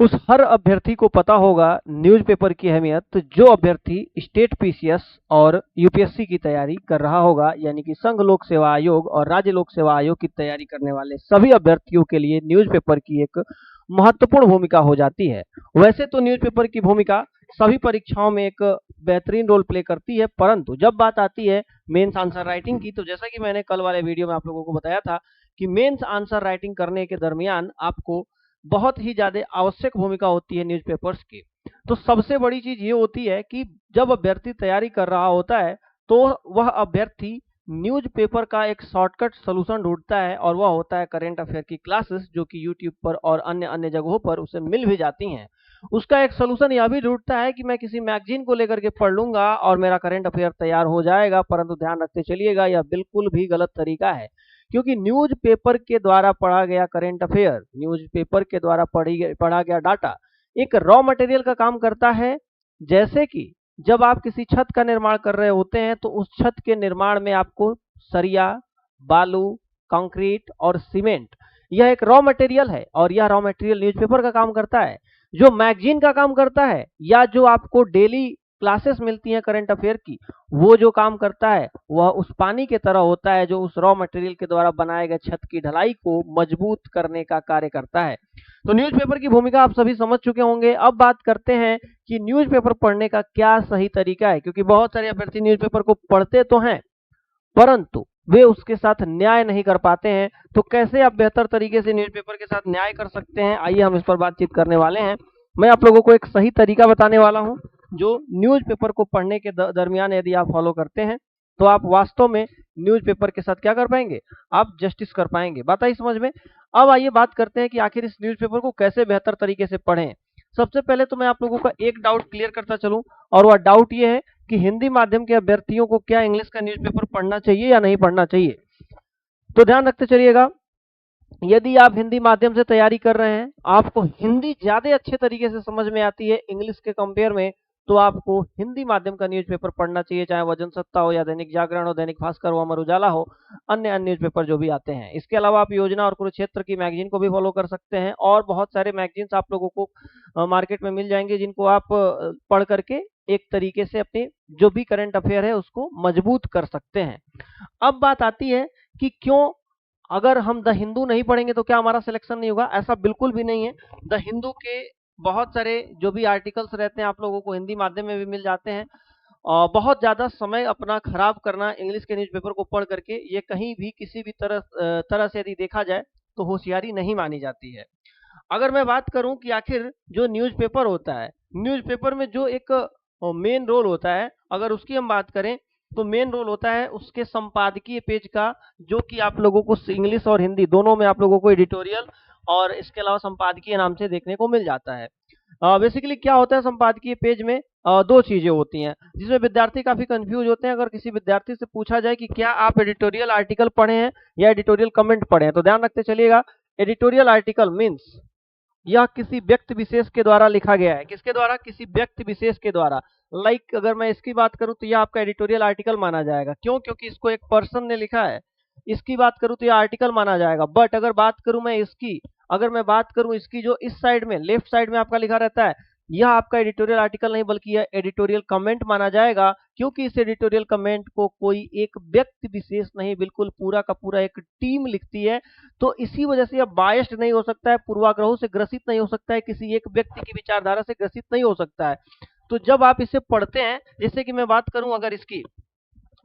उस हर अभ्यर्थी को पता होगा न्यूज़पेपर की अहमियत, तो जो अभ्यर्थी स्टेट पीसीएस और यूपीएससी की तैयारी कर रहा होगा, यानी कि संघ लोक सेवा आयोग और राज्य लोक सेवा आयोग की तैयारी करने वाले सभी अभ्यर्थियों के लिए न्यूज़पेपर की एक महत्वपूर्ण भूमिका हो जाती है। वैसे तो न्यूज़पेपर की भूमिका सभी परीक्षाओं में एक बेहतरीन रोल प्ले करती है, परंतु जब बात आती है मेंस आंसर राइटिंग की, तो जैसा कि मैंने कल वाले वीडियो में आप लोगों को बताया था कि मेंस आंसर राइटिंग करने के दरमियान आपको बहुत ही ज़्यादा आवश्यक भूमिका होती है न्यूज़पेपर्स की। तो सबसे बड़ी चीज़ ये होती है कि जब अभ्यर्थी तैयारी कर रहा होता है, तो वह अभ्यर्थी न्यूज़पेपर का एक शॉर्टकट सॉल्यूशन ढूंढता है, और वह होता है करंट अफेयर की क्लासेस, जो कि यूट्यूब पर और अन्य अन्य जगहों पर उसे मिल भी जाती हैं। उसका एक सॉल्यूशन यह भी ढूंढता है कि मैं किसी मैगजीन को लेकर के पढ़ लूंगा और मेरा करंट अफेयर तैयार हो जाएगा, परंतु ध्यान रखते चलिएगा यह बिल्कुल भी गलत तरीका है। क्योंकि न्यूज़पेपर के द्वारा पढ़ा गया करंट अफेयर, न्यूज़पेपर के द्वारा पढ़ा गया डाटा एक रॉ मटेरियल का काम करता है। जैसे कि जब आप किसी छत का निर्माण कर रहे होते हैं, तो उस छत के निर्माण में आपको सरिया, बालू, कंक्रीट और सीमेंट, यह एक रॉ मटेरियल है, और यह रॉ मटेरियल न्यूज़पेपर का काम करता है। जो मैगजीन का काम करता है, या जो आपको डेली क्लासेस मिलती हैं करंट अफेयर की, वो जो काम करता है वह उस पानी के तरह होता है, जो उस रॉ मटेरियल के द्वारा बनाए गए छत की ढलाई को मजबूत करने का कार्य करता है। तो न्यूज़पेपर की भूमिका आप सभी समझ चुके होंगे। अब बात करते हैं कि न्यूज़पेपर पढ़ने का क्या सही तरीका है, क्योंकि बहुत सारे अभ्यर्थी न्यूज़पेपर को पढ़ते तो हैं, परंतु वे उसके साथ न्याय नहीं कर पाते हैं। तो कैसे आप बेहतर तरीके से न्यूज़पेपर के साथ न्याय कर सकते हैं, आइए हम इस पर बातचीत करने वाले हैं। मैं आप लोगों को एक सही तरीका बताने वाला हूं, जो न्यूज़पेपर को पढ़ने के दरमियान यदि आप फॉलो करते हैं, तो आप वास्तव में न्यूज़पेपर के साथ क्या कर पाएंगे, आप जस्टिस कर पाएंगे। बात आई समझ में। अब आइए बात करते हैं कि आखिर इस न्यूज़पेपर को कैसे बेहतर तरीके से पढ़ें। सबसे पहले तो मैं आप लोगों का एक डाउट क्लियर करता चलूं, और वह डाउट ये है कि हिंदी माध्यम के अभ्यर्थियों को क्या इंग्लिश का न्यूज़पेपर पढ़ना चाहिए या नहीं पढ़ना चाहिए। तो ध्यान रखते चलिएगा, यदि आप हिंदी माध्यम से तैयारी कर रहे हैं, आपको हिंदी ज्यादा अच्छे तरीके से समझ में आती है इंग्लिश के कंपेयर में, तो आपको हिंदी माध्यम का न्यूज़पेपर पढ़ना चाहिए, चाहे वह जनसत्ता हो या दैनिक जागरण हो, दैनिक भास्कर हो, अमर उजाला हो, अन्य अन्य न्यूज़पेपर जो भी आते हैं। इसके अलावा आप योजना और कुरुक्षेत्र की मैगजीन को भी फॉलो कर सकते हैं, और बहुत सारे मैगजीन्स आप लोगों को मार्केट में मिल जाएंगे, जिनको आप पढ़ करके एक तरीके से अपने जो भी करंट अफेयर है उसको मजबूत कर सकते हैं। अब बात आती है कि क्यों अगर हम द हिंदू नहीं पढ़ेंगे तो क्या हमारा सिलेक्शन नहीं होगा। ऐसा बिल्कुल भी नहीं है। द हिंदू के बहुत सारे जो भी आर्टिकल्स रहते हैं आप लोगों को हिंदी माध्यम में भी मिल जाते हैं, और बहुत ज़्यादा समय अपना खराब करना इंग्लिश के न्यूज़पेपर को पढ़ करके, ये कहीं भी किसी भी तरह से यदि देखा जाए तो होशियारी नहीं मानी जाती है। अगर मैं बात करूं कि आखिर जो न्यूज़पेपर होता है, न्यूज़पेपर में जो एक मेन रोल होता है, अगर उसकी हम बात करें, तो मेन रोल होता है उसके संपादकीय पेज का, जो कि आप लोगों को इंग्लिश और हिंदी दोनों में आप लोगों को एडिटोरियल और इसके अलावा संपादकीय नाम से देखने को मिल जाता है। बेसिकली क्या होता है संपादकीय पेज में, दो चीजें होती हैं जिसमें विद्यार्थी काफी कंफ्यूज होते हैं। अगर किसी विद्यार्थी से पूछा जाए कि क्या आप एडिटोरियल आर्टिकल पढ़े हैं या एडिटोरियल कमेंट पढ़े हैं, तो ध्यान रखते चलिएगा, एडिटोरियल आर्टिकल मीन्स यह किसी व्यक्ति विशेष के द्वारा लिखा गया है। किसके द्वारा? किसी व्यक्ति विशेष के द्वारा। लाइक अगर मैं इसकी बात करूं तो यह आपका एडिटोरियल आर्टिकल माना जाएगा। क्यों? क्योंकि इसको एक पर्सन ने लिखा है। इसकी बात करूं तो यह आर्टिकल माना जाएगा। बट अगर बात करूं मैं इसकी, अगर मैं बात करूं इसकी जो इस साइड में लेफ्ट साइड में आपका लिखा रहता है, यह आपका एडिटोरियल आर्टिकल नहीं बल्कि यह एडिटोरियल कमेंट माना जाएगा। क्योंकि इस एडिटोरियल कमेंट को कोई एक व्यक्ति विशेष नहीं, बिल्कुल पूरा का पूरा एक टीम लिखती है। तो इसी वजह से यह बायस्ड नहीं हो सकता है, पूर्वाग्रहों से ग्रसित नहीं हो सकता है, किसी एक व्यक्ति की विचारधारा से ग्रसित नहीं हो सकता है। तो जब आप इसे पढ़ते हैं, जैसे कि मैं बात करूं अगर इसकी,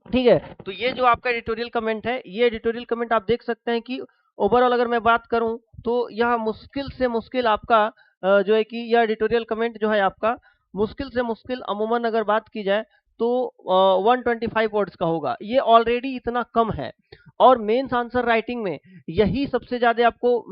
ठीक है, तो ये जो आपका एडिटोरियल कमेंट है, ये एडिटोरियल कमेंट आप देख सकते हैं कि ओवरऑल अगर मैं बात करूं तो यह मुश्किल से मुश्किल आपका जो है कि यह एडिटोरियल कमेंट जो है आपका मुश्किल से मुश्किल अमूमन अगर बात की जाए तो 125 वर्ड्स का होगा। ये ऑलरेडी इतना कम है, और मेंस आंसर राइटिंग में यही सबसे ज्यादा आपको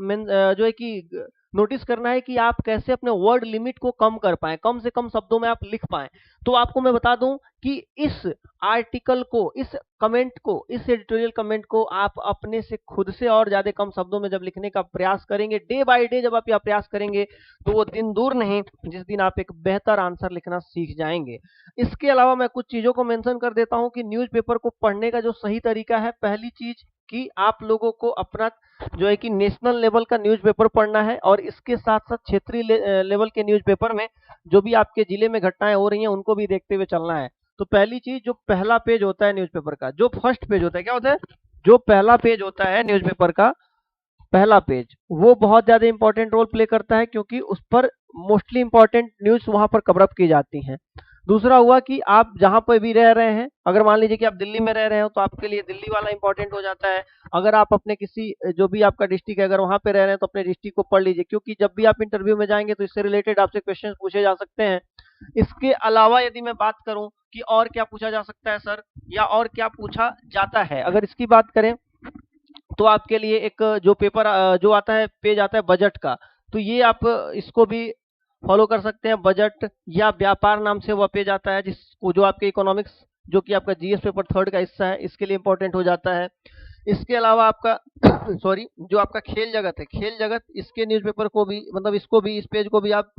जो है कि नोटिस करना है कि आप कैसे अपने वर्ड लिमिट को कम कर पाएं, कम से कम शब्दों में आप लिख पाएं। तो आपको मैं बता दूं कि इस आर्टिकल को, इस कमेंट को, इस एडिटोरियल कमेंट को आप अपने से खुद से और ज्यादा कम शब्दों में जब लिखने का प्रयास करेंगे, डे बाय डे जब आप यह प्रयास करेंगे, तो वो दिन दूर नहीं जिस दिन आप एक बेहतर आंसर लिखना सीख जाएंगे। इसके अलावा मैं कुछ चीजों को मेंशन कर देता हूं कि न्यूज़पेपर को पढ़ने का जो सही तरीका है। पहली चीज, कि आप लोगों को अपना जो है कि नेशनल लेवल का न्यूज़पेपर पढ़ना है और इसके साथ साथ क्षेत्रीय लेवल के न्यूज़पेपर में जो भी आपके जिले में घटनाएं हो रही हैं उनको भी देखते हुए चलना है। तो पहली चीज, जो पहला पेज होता है न्यूज़पेपर का, जो फर्स्ट पेज होता है, क्या होता है, जो पहला पेज होता है न्यूज़पेपर का, पहला पेज, वो बहुत ज्यादा इंपॉर्टेंट रोल प्ले करता है क्योंकि उस पर मोस्टली इंपॉर्टेंट न्यूज वहां पर कवर अप की जाती हैं। दूसरा हुआ कि आप जहां पर भी रह रहे हैं, अगर मान लीजिए कि आप दिल्ली में रह रहे हो तो आपके लिए दिल्ली वाला इंपॉर्टेंट हो जाता है। अगर आप अपने किसी जो भी आपका डिस्ट्रिक्ट है अगर वहां पे रह रहे हैं तो अपने डिस्ट्रिक्ट को पढ़ लीजिए, क्योंकि जब भी आप इंटरव्यू में जाएंगे तो इससे रिलेटेड आपसे क्वेश्चन पूछे जा सकते हैं। इसके अलावा यदि मैं बात करूं कि और क्या पूछा जा सकता है सर, या और क्या पूछा जाता है, अगर इसकी बात करें तो आपके लिए एक जो पेपर जो आता है, पेज आता है बजट का, तो ये आप इसको भी फॉलो कर सकते हैं। बजट या व्यापार नाम से वह पेज आता है जिसको, जो आपके इकोनॉमिक्स, जो कि आपका जीएस पेपर थर्ड का हिस्सा है, इसके लिए इंपॉर्टेंट हो जाता है। इसके अलावा आपका सॉरी, जो आपका खेल जगत है, खेल जगत, इसके न्यूज़पेपर को भी, मतलब इसको भी, इस पेज को भी आप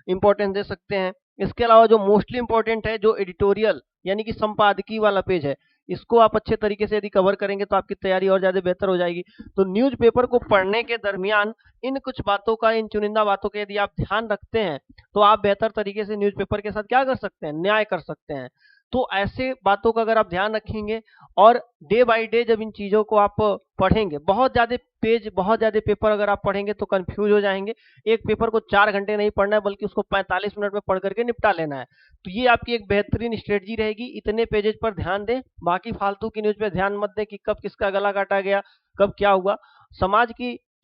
इंपॉर्टेंस दे सकते हैं। इसके अलावा जो मोस्टली इंपॉर्टेंट है, जो एडिटोरियल यानी कि संपादकीय वाला पेज है, इसको आप अच्छे तरीके से यदि कवर करेंगे तो आपकी तैयारी और ज्यादा बेहतर हो जाएगी। तो न्यूज़पेपर को पढ़ने के दरमियान इन कुछ बातों का, इन चुनिंदा बातों का यदि आप ध्यान रखते हैं तो आप बेहतर तरीके से न्यूज़पेपर के साथ क्या कर सकते हैं, न्याय कर सकते हैं। तो ऐसे बातों का अगर आप ध्यान रखेंगे और डे बाय डे जब इन चीजों को आप पढ़ेंगे, बहुत ज्यादा पेज, बहुत ज्यादा पेपर अगर आप पढ़ेंगे तो कंफ्यूज हो जाएंगे। एक पेपर को 4 घंटे नहीं पढ़ना है बल्कि उसको 45 मिनट में पढ़ करके निपटा लेना है। तो ये आपकी एक बेहतरीन स्ट्रेटजी रहेगी। इतने पेजेस पर ध्यान दें, बाकी फालतू की न्यूज पे ध्यान मत दें कि कब किसका गला काटा गया, कब क्या हुआ।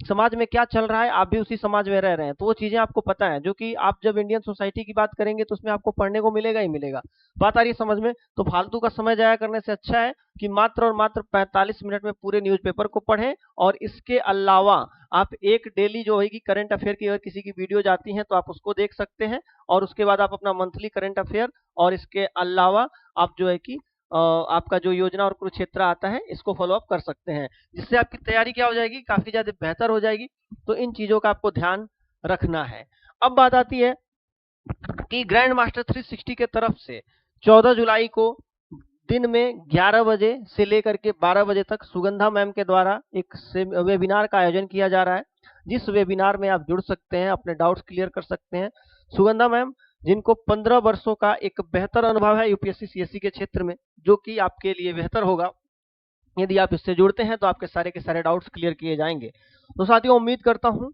समाज में क्या चल रहा है, आप भी उसी समाज में रह रहे हैं तो वो चीजें आपको पता है, जो कि आप जब इंडियन सोसाइटी की बात करेंगे तो उसमें आपको पढ़ने को मिलेगा ही मिलेगा। बात आ रही है समझ में? तो फालतू का समय जाया करने से अच्छा है कि मात्र और मात्र 45 मिनट में पूरे न्यूज़पेपर को पढ़ें। और इसके अलावा आप एक डेली जो होगी करंट अफेयर की, अगर किसी की वीडियो जाती है तो आप उसको देख सकते हैं, और उसके बाद आप अपना मंथली करंट अफेयर, और इसके अलावा आप जो है कि आपका जो योजना और कुरुक्षेत्र आता है इसको फॉलो अप कर सकते हैं, जिससे आपकी तैयारी क्या हो जाएगी, काफी ज्यादा बेहतर हो जाएगी। तो इन चीजों का आपको ध्यान रखना है। अब बात आती है कि ग्रैंड मास्टर 360 के तरफ से 14 जुलाई को दिन में 11 बजे से लेकर के 12 बजे तक सुगंधा मैम के द्वारा एक वेबिनार का आयोजन किया जा रहा है, जिस वेबिनार में आप जुड़ सकते हैं, अपने डाउट्स क्लियर कर सकते हैं। सुगंधा मैम, जिनको 15 वर्षों का एक बेहतर अनुभव है यूपीएससी सीएससी के क्षेत्र में, जो कि आपके लिए बेहतर होगा। यदि आप इससे जुड़ते हैं तो आपके सारे के सारे डाउट्स क्लियर किए जाएंगे। तो साथियों, उम्मीद करता हूं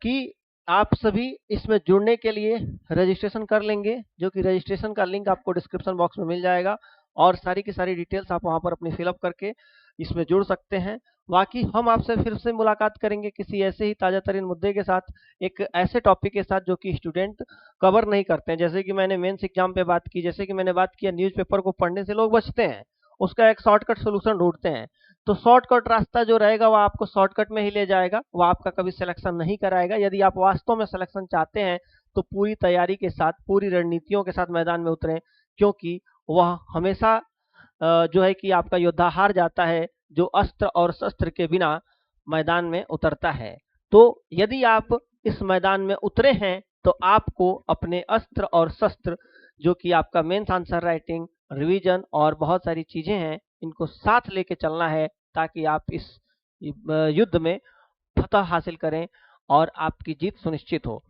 कि आप सभी इसमें जुड़ने के लिए रजिस्ट्रेशन कर लेंगे, जो कि रजिस्ट्रेशन का लिंक आपको डिस्क्रिप्शन बॉक्स में मिल जाएगा, और सारी की सारी डिटेल्स आप वहां पर अपनी फिलअप करके इसमें जुड़ सकते हैं। बाकी हम आपसे फिर से मुलाकात करेंगे किसी ऐसे ही ताजा तरीन मुद्दे के साथ, एक ऐसे टॉपिक के साथ जो कि स्टूडेंट कवर नहीं करते हैं। जैसे कि मैंने मेंस एग्जाम पे बात की, जैसे कि मैंने बात किया न्यूज़पेपर को पढ़ने से लोग बचते हैं, उसका एक शॉर्टकट सोल्यूशन ढूंढते हैं। तो शॉर्टकट रास्ता जो रहेगा वह आपको शॉर्टकट में ही ले जाएगा, वह आपका कभी सिलेक्शन नहीं कराएगा। यदि आप वास्तव में सिलेक्शन चाहते हैं तो पूरी तैयारी के साथ, पूरी रणनीतियों के साथ मैदान में उतरें, क्योंकि वह हमेशा जो है कि आपका योद्धा हार जाता है जो अस्त्र और शस्त्र के बिना मैदान में उतरता है। तो यदि आप इस मैदान में उतरे हैं तो आपको अपने अस्त्र और शस्त्र, जो कि आपका मेंस आंसर राइटिंग, रिवीजन और बहुत सारी चीजें हैं, इनको साथ लेके चलना है, ताकि आप इस युद्ध में फतह हासिल करें और आपकी जीत सुनिश्चित हो।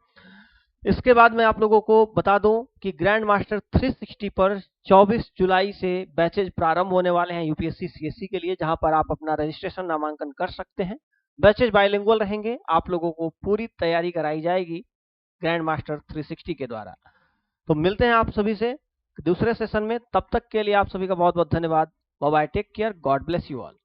इसके बाद मैं आप लोगों को बता दूं कि ग्रैंड मास्टर 360 पर 24 जुलाई से बैचेज प्रारंभ होने वाले हैं यूपीएससी सीएससी के लिए, जहां पर आप अपना रजिस्ट्रेशन, नामांकन कर सकते हैं। बैचेज बाइलिंगुअल रहेंगे, आप लोगों को पूरी तैयारी कराई जाएगी ग्रैंड मास्टर 360 के द्वारा। तो मिलते हैं आप सभी से दूसरे सेशन में, तब तक के लिए आप सभी का बहुत बहुत धन्यवाद। Bye bye, take care, God bless you all.